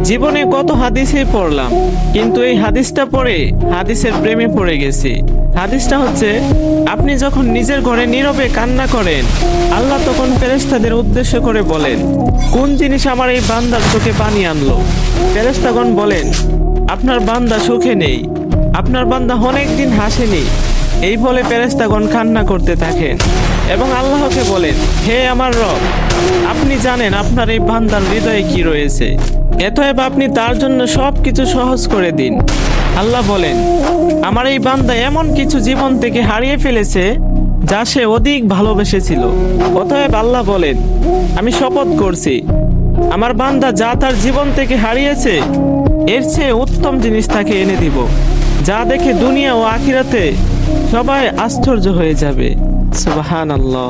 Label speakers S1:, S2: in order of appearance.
S1: জীবনে কত হাদিসে পড়লাম, কিন্তু এই হাদিসটা পড়ে হাদিসের প্রেমে পড়ে গেছি। হাদিসটা হচ্ছে, আপনি যখন নিজের ঘরে নীরবে কান্না করেন, আল্লাহ তখন ফেরেশতাদের উদ্দেশ্য করে বলেন, কোন জিনিস আমার এই বান্দার চোখে পানি আনলো? ফেরেশতাগণ বলেন, আপনার বান্দা সুখে নেই, আপনার বান্দা অনেক দিন হাসেনি। এই বলে ফেরেশতাগণ কান্না করতে থাকেন এবং আল্লাহকে বলেন, হে আমার রব, আপনি জানেন আপনার এই বান্দার হৃদয়ে কি রয়েছে, অতএব আপনি তার জন্য সবকিছু সহজ করে দিন। আল্লাহ বলেন, আমার এই বান্দা এমন কিছু জীবন থেকে হারিয়ে ফেলেছে যা সে অধিক ভালোবেসেছিল। অতএব আল্লাহ বলেন, আমি শপথ করছি, আমার বান্দা যা তার জীবন থেকে হারিয়েছে এর চেয়ে উত্তম জিনিস তাকে এনে দিব, যা দেখে দুনিয়া ও আখিরাতে সবাই আশ্চর্য হয়ে যাবে। সুবহানাল্লাহ।